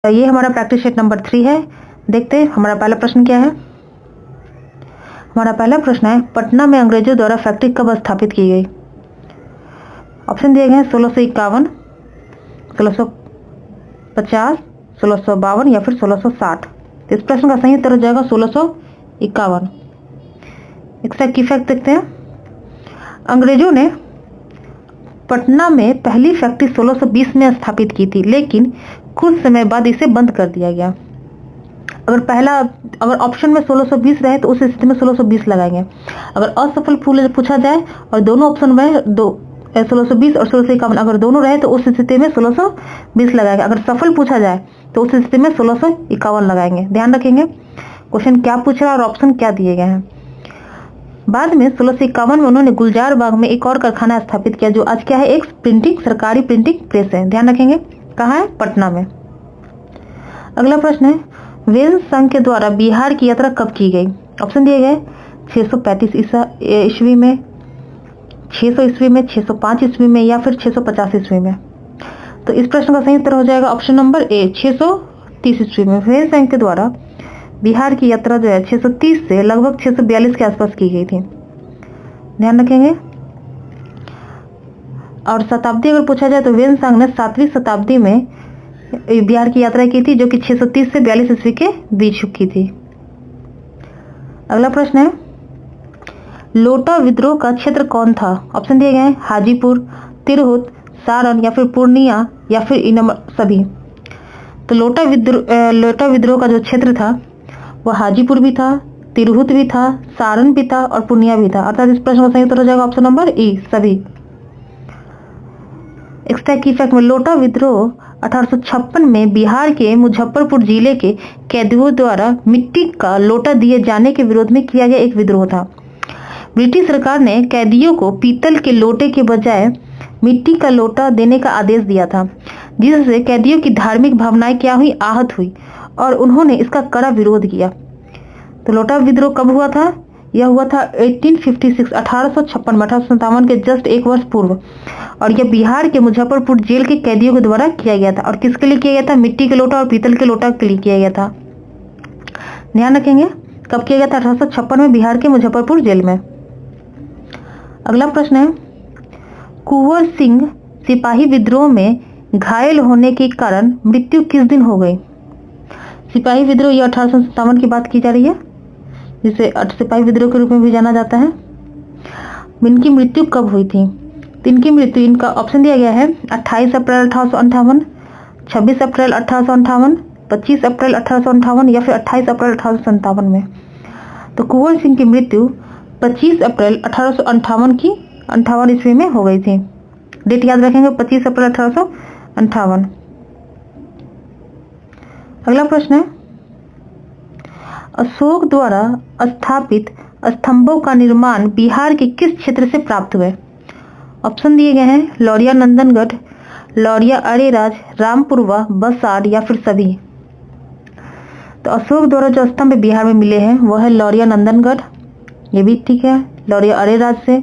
ये हमारा practice set number 3 है। देखते हैं हमारा पहला प्रश्न क्या है। हमारा पहला प्रश्न है, पटना में अंग्रेजों द्वारा फैक्ट्री कब स्थापित की गई? ऑप्शन दिए गए हैं 1651, 1650, 1652 या फिर 1660। इस प्रश्न का सही उत्तर हो जाएगा 1651। इसका की फैक्ट देखते हैं। अंग्रेजों ने पटना में पहली फैक्ट्री 1620 में स्थापित की थी, लेकिन कुछ समय बाद इसे बंद कर दिया गया। अगर ऑप्शन में 1620 रहे तो उस स्थिति में 1620 लगाएंगे। अगर असफल पूछा जाए और दोनों ऑप्शन में 1620 और 1651 अगर दोनों रहे तो उस स्थिति में 1620 लगाएंगे। अगर सफल पूछा जाए तो उस स्थिति में 1651 लगाएंगे। ध्यान रखेंगे क्वेश्चन क्या पूछ रहा है और ऑप्शन क्या दिए गए हैं। बाद में 1651 में उन्होंने गुलजार बाग में एक और कारखाना स्थापित किया, जो आज क्या है, एक सरकारी प्रिंटिंग प्रेस है। ध्यान रखेंगे कहाँ है, पटना में। अगला प्रश्न है, वेन संघ के द्वारा बिहार की यात्रा कब की गई? ऑप्शन दिए गए 635 ईस्वी में, 600 ईस्वी में, 605 ईस्वी में या फिर 650 ईस्वी में। तो इस प्रश्न का सही उत्तर हो जाएगा ऑप्शन नंबर ए, 630 ईस्वी में वेन संघ के द्वारा बिहार की यात्रा जो है 630 से लगभग 642 के आसपास की गई थी। ध्यान रखेंगे। और शताब्दी अगर पूछा जाए तो वेन संघ ने 7वीं शताब्दी में बिहार की यात्रा की थी, जो कि 630 से 42 ईस्वी के बीच की थी। अगला प्रश्न है, लोटा विद्रोह का क्षेत्र कौन था? ऑप्शन दिए गए हैं हाजीपुर, तिरहुत, सारण या फिर पूर्णिया या फिर इन सभी। तो लोटा विद्रोह का जो क्षेत्र था वह हाजीपुर भी था, तिरहुत भी था, सारण भी था और पूर्णिया भी था। अर्थात इस प्रश्न का सही उत्तर हो जाएगा ऑप्शन नंबर ई, सभी। एक्स्ट्रा की फैक्ट में, लोटा विद्रोह 1856 में बिहार के मुजफ्फरपुर जिले के कैदियों द्वारा मिट्टी का लोटा दिए जाने के विरोध में किया गया एक विद्रोह था। ब्रिटिश सरकार ने कैदियों को पीतल के लोटे के बजाय मिट्टी का लोटा देने का आदेश दिया था, जिससे कैदियों की धार्मिक भावनाएं क्या हुई, आहत हुई और उन्होंने इसका कड़ा विरोध किया। तो लोटा विद्रोह कब हुआ था? यह हुआ था 1856 1856 में, 1857 के जस्ट एक वर्ष पूर्व। और यह बिहार के मुजफ्फरपुर जेल के कैदियों के द्वारा किया गया था। और किसके लिए किया गया था? मिट्टी के लोटा और पीतल के लोटा के लिए किया गया था। ध्यान रखेंगे कब किया गया था? 1856 में बिहार के मुजफ्फरपुर जेल में। अगला प्रश्न है, कुंवर सिंह सिपाही विद्रोह में घायल होने के कारण मृत्यु किस दिन हो गई? सिपाही विद्रोह यह 1857 की बात की जा रही है, जिसे सिपाही विद्रोह के रूप में भी जाना जाता है। इनकी मृत्यु कब हुई थी? तो इनकी मृत्यु, इनका ऑप्शन दिया गया है 28 अप्रैल 1858, 26 अप्रैल 1858, 25 अप्रैल 1858 या फिर 28 अप्रैल 1857 में। तो कुंवर सिंह की मृत्यु 25 अप्रैल 1858 ईस्वी में हो गई थी। डेट याद रखेंगे, 25 अप्रैल 1858। अगला प्रश्न है, अशोक द्वारा स्थापित स्तंभों का निर्माण बिहार के किस क्षेत्र से प्राप्त हुए? ऑप्शन दिए गए हैं लौरिया नंदनगढ़, लौरिया अरेराज, रामपुरवा, बसाड़ या फिर सभी। तो अशोक द्वारा जो स्तंभ बिहार में मिले हैं वह है लौरिया नंदनगढ़, ये भी ठीक है, लौरिया अरेराज से,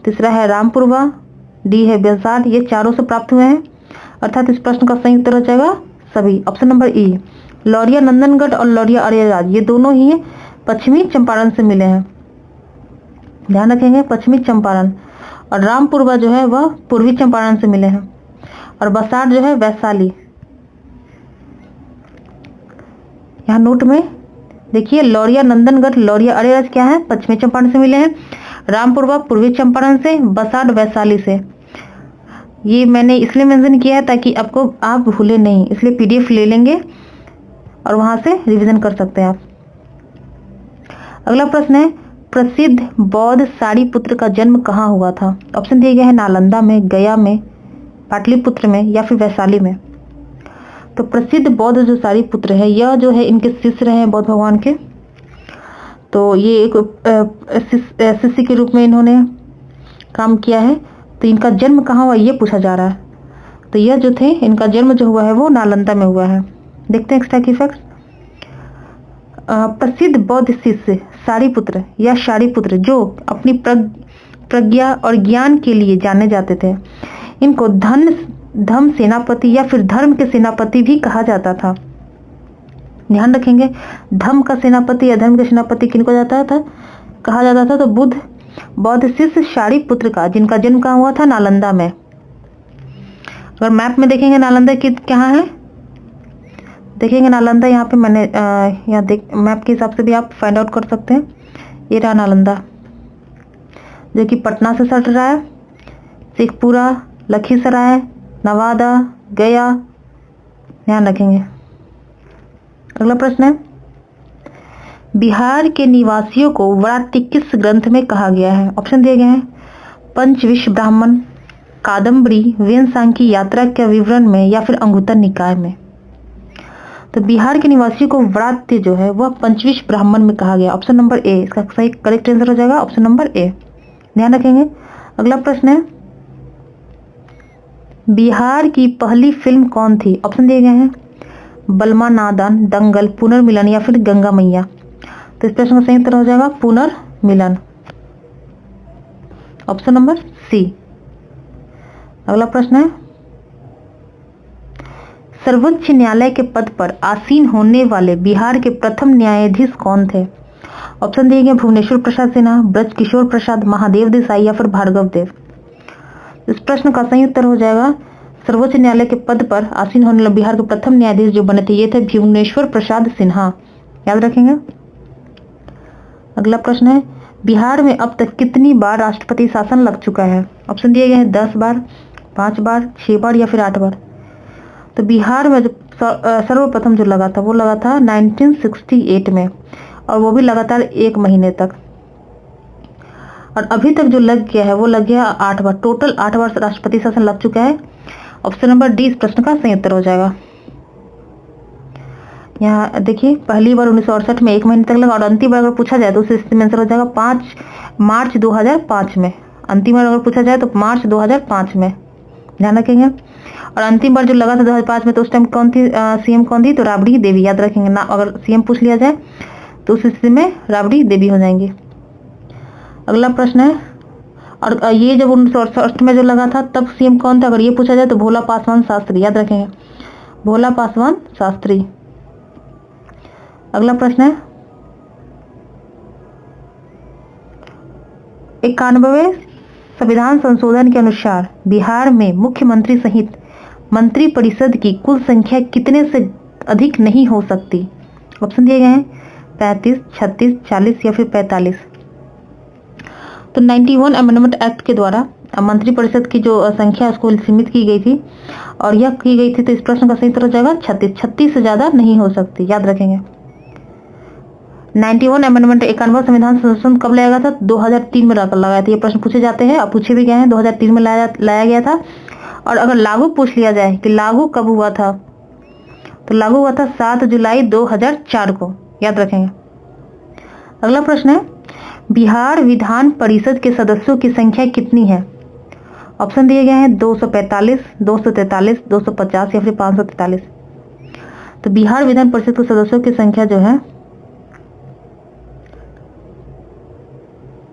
तीसरा है रामपुरवा, डी है बसाड़, ये चारों से प्राप्त हुए हैं। अर्थात इस प्रश्न का सही उत्तर हो जाएगा सभी, ऑप्शन नंबर ई। लौरिया नंदनगढ़ और लौरिया अरेराज ये दोनों ही पश्चिमी चंपारण से मिले हैं। ध्यान रखेंगे पश्चिमी चंपारण। और रामपुरवा जो है वह पूर्वी चंपारण से मिले हैं। और बसाड़ जो है वैशाली। यहाँ नोट में देखिए, लौरिया नंदनगढ़, लौरिया अरेराज क्या है, पश्चिमी चंपारण से मिले हैं। रामपुरवा पूर्वी चंपारण से, बसाड़ वैशाली से। ये मैंने इसलिए मेंशन किया है ताकि आपको आप भूले नहीं, इसलिए पीडीएफ ले लेंगे और वहां से रिवीजन कर सकते हैं आप। अगला प्रश्न है, प्रसिद्ध बौद्ध सारीपुत्र का जन्म कहाँ हुआ था? ऑप्शन दिए गए हैं नालंदा में, गया में, पाटलिपुत्र में या फिर वैशाली में। तो प्रसिद्ध बौद्ध जो सारीपुत्र है, यह जो है इनके शिष्य रहे बौद्ध भगवान के। तो ये एक शिष्य के रूप में इन्होंने काम किया है। तो इनका जन्म कहाँ हुआ ये पूछा जा रहा है। तो यह जो थे, इनका जन्म जो हुआ है वो नालंदा में हुआ है। देखते हैं एक्स्ट्रा की फैक्ट्स। प्रसिद्ध बौद्ध शिष्य सारीपुत्र या शारीपुत्र जो अपनी प्रज्ञा और ज्ञान के लिए जाने जाते थे, इनको धम्म सेनापति या फिर धर्म के सेनापति भी कहा जाता था। ध्यान रखेंगे। धम्म का सेनापति या धर्म के सेनापति किनको जाता था, कहा जाता था? तो बुद्ध बौद्ध शिष्य शारिपुत्र का, जिनका जन्म कहाँ हुआ था? नालंदा में। अगर मैप में देखेंगे नालंदा कहाँ है, देखेंगे नालंदा यहाँ पे, मैंने यहाँ मैप के हिसाब से भी आप फाइंड आउट कर सकते हैं। ये रहा नालंदा, जो कि पटना से सट रहा है। शेखपुरा, लखीसराय, नवादा, गया, ध्यान रखेंगे। अगला प्रश्न है, बिहार के निवासियों को व्रात्य किस ग्रंथ में कहा गया है? ऑप्शन दिए गए हैं पंचविंश ब्राह्मण, कादम्बरी, वेदसांकी यात्रा के विवरण में, या फिर अंगुत्तर निकाय में। तो बिहार के निवासियों को व्रात्य जो है वह पंचविंश ब्राह्मण में कहा गया। ऑप्शन नंबर ए इसका सही करेक्ट आंसर हो जाएगा, ऑप्शन नंबर ए, ध्यान रखेंगे। अगला प्रश्न है, बिहार की पहली फिल्म कौन थी? ऑप्शन दिए गए हैं बलमा नादान, दंगल, पुनर्मिलन, या फिर गंगा मैया। तो इस प्रश्न का सही उत्तर हो जाएगा पुनर्मिलन, ऑप्शन नंबर सी। अगला प्रश्न है, सर्वोच्च न्यायालय के पद पर आसीन होने वाले बिहार के प्रथम न्यायाधीश कौन थे? ऑप्शन दिए गए भुवनेश्वर प्रसाद सिन्हा, ब्रजकिशोर प्रसाद, महादेव देसाई, या फिर भार्गव देव। इस प्रश्न का सही उत्तर हो जाएगा सर्वोच्च न्यायालय के पद पर आसीन होने वाले बिहार के प्रथम न्यायाधीश जो बने थे ये थे भुवनेश्वर प्रसाद सिन्हा, याद रखेंगे। अगला प्रश्न है, बिहार में अब तक कितनी बार राष्ट्रपति शासन लग चुका है? ऑप्शन दिए गए हैं 10 बार, 5 बार, 6 बार, या फिर 8 बार। तो बिहार में जो सर्वप्रथम जो लगा था वो लगा था 1968 में, और वो भी लगातार 1 महीने तक। और अभी तक जो लग गया है वो लग गया 8 बार, टोटल 8 बार राष्ट्रपति शासन लग चुका है। ऑप्शन नंबर डी इस प्रश्न का सही उत्तर हो जाएगा। यहाँ देखिए, पहली बार 1968 में 1 महीने तक लगा, और अंतिम बार अगर पूछा जाए तो उस स्थिति में आंसर हो जाएगा 5 मार्च 2005 में। अंतिम बार अगर पूछा जाए तो मार्च 2005 में, ध्यान रखेंगे। और अंतिम बार जो लगा था 2005 में, तो उस टाइम कौन थी सीएम कौन थी? तो राबड़ी देवी, याद रखेंगे ना। अगर सीएम पूछ लिया जाए तो उस स्थिति में राबड़ी देवी हो जाएंगी। अगला प्रश्न है, और ये जब 1968 में जो लगा था तब सीएम कौन था? अगर ये पूछा जाए तो भोला पासवान शास्त्री, याद रखेंगे भोला पासवान शास्त्री। अगला प्रश्न है, 91वें संविधान संशोधन के अनुसार बिहार में मुख्यमंत्री सहित मंत्री परिषद की कुल संख्या कितने से अधिक नहीं हो सकती? ऑप्शन दिए गए हैं 35, 36, 40, या फिर 45। तो 91 अमेंडमेंट एक्ट के द्वारा मंत्री परिषद की जो संख्या उसको सीमित की गई थी, और यह की गई थी। तो इस प्रश्न का सही उत्तर हो जाएगा 36। 36 से ज्यादा नहीं हो सकती, याद रखेंगे। 91 अमेंडमेंट 91वां संविधान संशोधन कब लाया गया था? 2003 में लगाया था। ये प्रश्न पूछे जाते हैं, अब पूछे भी गए हैं। 2003 में लाया गया था। और अगर लागू पूछ लिया जाए कि लागू कब हुआ था, तो लागू हुआ था 7 जुलाई 2004 को, याद रखेंगे। अगला प्रश्न है, बिहार विधान परिषद के सदस्यों की संख्या कितनी है? ऑप्शन दिए गए हैं 245, 243, 250, या फिर 543। तो बिहार विधान परिषद के सदस्यों की संख्या जो है,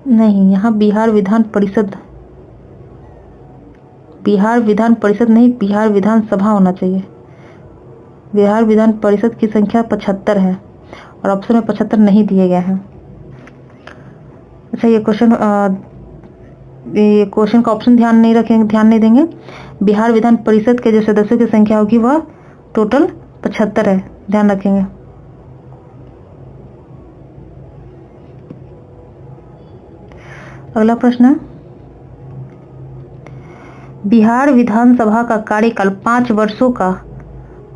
नहीं, यहाँ बिहार विधान परिषद नहीं, बिहार विधानसभा होना चाहिए। बिहार विधान परिषद की संख्या 75 है, और ऑप्शन में 75 नहीं दिए गए हैं। अच्छा, ये क्वेश्चन का ऑप्शन ध्यान नहीं देंगे। बिहार विधान परिषद के जो सदस्यों की संख्या होगी वह टोटल 75 है, ध्यान रखेंगे। अगला प्रश्न है, बिहार विधानसभा का कार्यकाल 5 वर्षों का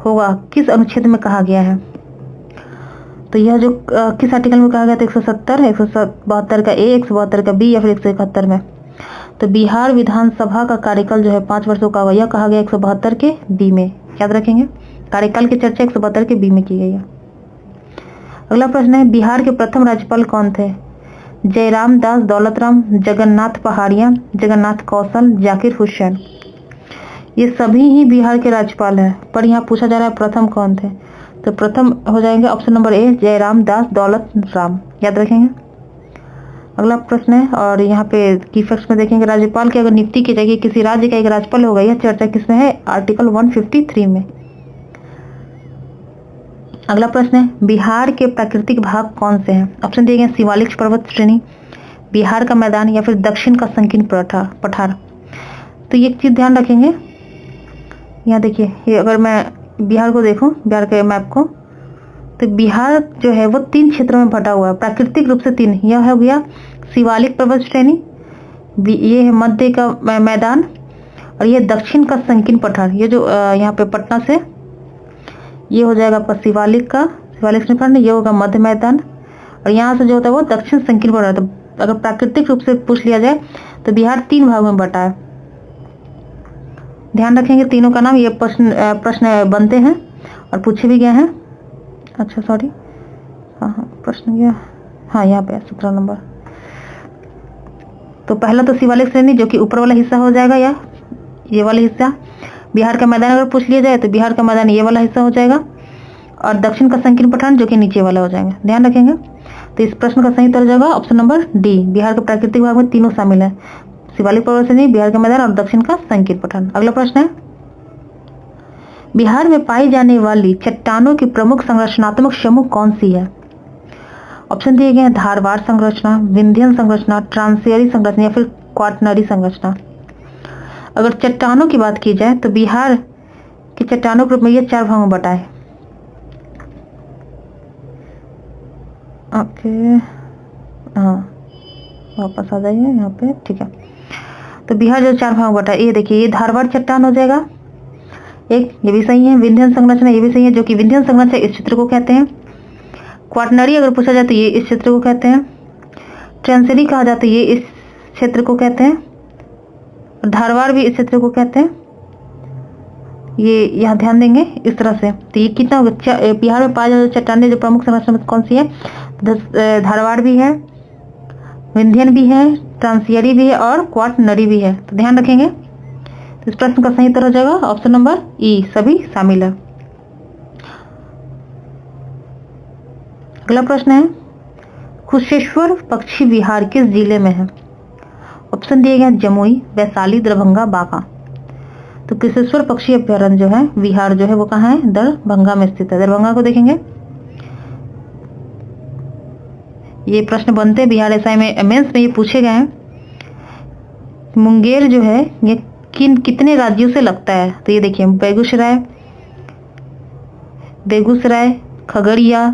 होगा किस अनुच्छेद में कहा गया है? तो यह जो किस आर्टिकल में कहा गया था? 170, 172 का ए, 172 का बी, या फिर 171 में। तो बिहार विधानसभा का कार्यकाल जो है 5 वर्षों का होगा, यह कहा गया 172 के बी में, याद रखेंगे। कार्यकाल की चर्चा 172 के बी में की गई है। अगला प्रश्न है, बिहार के प्रथम राज्यपाल कौन थे? जयराम दास दौलतराम, जगन्नाथ पहाड़िया, जगन्नाथ कौशल, जाकिर हुसैन। ये सभी ही बिहार के राज्यपाल हैं, पर यहाँ पूछा जा रहा है प्रथम कौन थे? तो प्रथम हो जाएंगे ऑप्शन नंबर ए, जयराम दास दौलतराम, याद रखेंगे। अगला प्रश्न है, और यहाँ पे की फैक्ट्स में देखेंगे, राज्यपाल की अगर नियुक्ति की जाएगी किसी राज्य का एक राज्यपाल होगा, यह चर्चा किसमें है? आर्टिकल 153 में। अगला प्रश्न है, बिहार के प्राकृतिक भाग कौन से हैं? ऑप्शन दिए गए शिवालिक पर्वत श्रेणी, बिहार का मैदान या फिर दक्षिण का संकीर्ण पठार। तो ये एक चीज ध्यान रखेंगे, यहाँ देखिए, ये अगर मैं बिहार को देखूं, बिहार के मैप को, तो बिहार जो है वो 3 क्षेत्रों में बटा हुआ है, प्राकृतिक रूप से 3। यह हो गया शिवालिक पर्वत श्रेणी, ये है मध्य का मैदान, और ये दक्षिण का संकीर्ण पठार। ये जो यहाँ पे पटना से ये हो जाएगा आपका शिवालिक पठार, ये होगा मध्य मैदान, और यहाँ से जो होता है वो दक्षिण संकीर्ण पठार। तो अगर प्राकृतिक रूप से पूछ लिया जाए तो बिहार 3 भागों में बटा है। ध्यान रखेंगे तीनों का नाम, ये प्रश्न बनते हैं और पूछे भी गए हैं। अच्छा सॉरी, हाँ प्रश्न गया, हाँ यहाँ पे 17 नंबर। तो पहला तो शिवालिक श्रेणी जो कि ऊपर वाला हिस्सा हो जाएगा, या ये वाला हिस्सा। बिहार का मैदान अगर पूछ लिया जाए तो बिहार का मैदान ये वाला हिस्सा हो जाएगा, और दक्षिण का संकीर्ण पठार जो कि नीचे वाला हो जाएगा। ध्यान रखेंगे। तो इस प्रश्न का सही उत्तर हो जाएगा ऑप्शन नंबर डी, बिहार के प्राकृतिक भाग में तीनों शामिल है, शिवालिक पर्वत श्रेणी, बिहार का मैदान और दक्षिण का संकीर्ण पठार। अगला प्रश्न है, बिहार में पाई जाने वाली चट्टानों की प्रमुख संरचनात्मक समूह कौन सी है? ऑप्शन दिए गए हैं धारवाड़ संरचना, विंध्यन संरचना, ट्रांसियरी संरचना या फिर क्वाटनरी संरचना। अगर चट्टानों की बात की जाए तो बिहार की चट्टानों के रूप में ये 4 भागों में बटा है। ओके, हाँ वापस आ जाइए यहाँ पे, ठीक है। तो बिहार जो 4 भागों में बटा है, ये देखिए, ये धारवाड़ चट्टान हो जाएगा एक, ये भी सही है। विंध्यन संरचना ये भी सही है, जो कि विंध्यन संरचना इस क्षेत्र को कहते हैं। क्वाटनरी अगर पूछा जाए तो ये इस क्षेत्र को कहते हैं। ट्रांसियरी कहा जाता है, ये इस क्षेत्र को कहते हैं। धारवाड़ भी इस क्षेत्र को कहते हैं। ये यहाँ ध्यान देंगे इस तरह से। तो ये कितना हो गया, बिहार में पाए जाने चट्टानें जो प्रमुख संरचना कौन सी है? धारवाड़ भी है, विंध्यन भी है, ट्रांसियरी भी है और क्वाटनरी भी है। तो ध्यान रखेंगे। तो इस प्रश्न का सही उत्तर हो जाएगा ऑप्शन नंबर ई, सभी शामिल है। अगला प्रश्न है, कुशेश्वर पक्षी विहार किस जिले में है? ऑप्शन दिए गए जमुई, वैशाली, दरभंगा, बांका। तो कुशेश्वर पक्षी अभ्यारण्य जो है, विहार जो है वो कहाँ है? दरभंगा में स्थित है। दरभंगा को देखेंगे, ये प्रश्न बनते हैं बिहार एसआई में, मेंस में ये पूछे गए हैं। मुंगेर जो है ये कितने राज्यों से लगता है? तो ये देखिए, बेगूसराय, खगड़िया,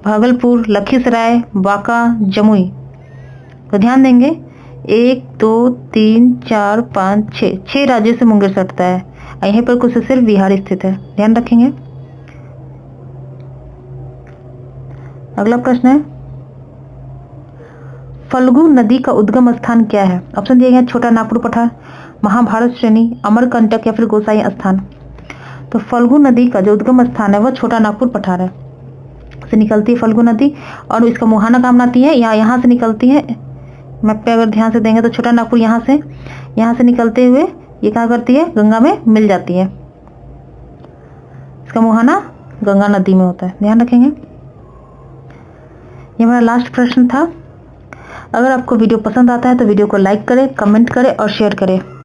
भागलपुर, लखीसराय, बांका, जमुई। तो ध्यान देंगे, 1 2 3 4 5 6 राज्यों से मुंगेर सटता है। यहीं पर कुशेश्वर विहार स्थित है। ध्यान रखेंगे। अगला प्रश्न है, फल्गु नदी का उद्गम स्थान क्या है? ऑप्शन दिए गए छोटा नागपुर पठार, महाभारत श्रेणी, अमरकंटक या फिर गोसाई स्थान। तो फल्गु नदी का जो उद्गम स्थान है वो छोटा नागपुर पठार है, से निकलती है फल्गु नदी, और इसका मुहाना काम आती है, यहाँ से निकलती है। मैप पे अगर ध्यान से देंगे तो छोटा नागपुर यहाँ से निकलते हुए ये क्या करती है? गंगा में मिल जाती है। इसका मुहाना गंगा नदी में होता है। ध्यान रखेंगे। ये हमारा लास्ट प्रश्न था। अगर आपको वीडियो पसंद आता है तो वीडियो को लाइक करें, कमेंट करें और शेयर करें।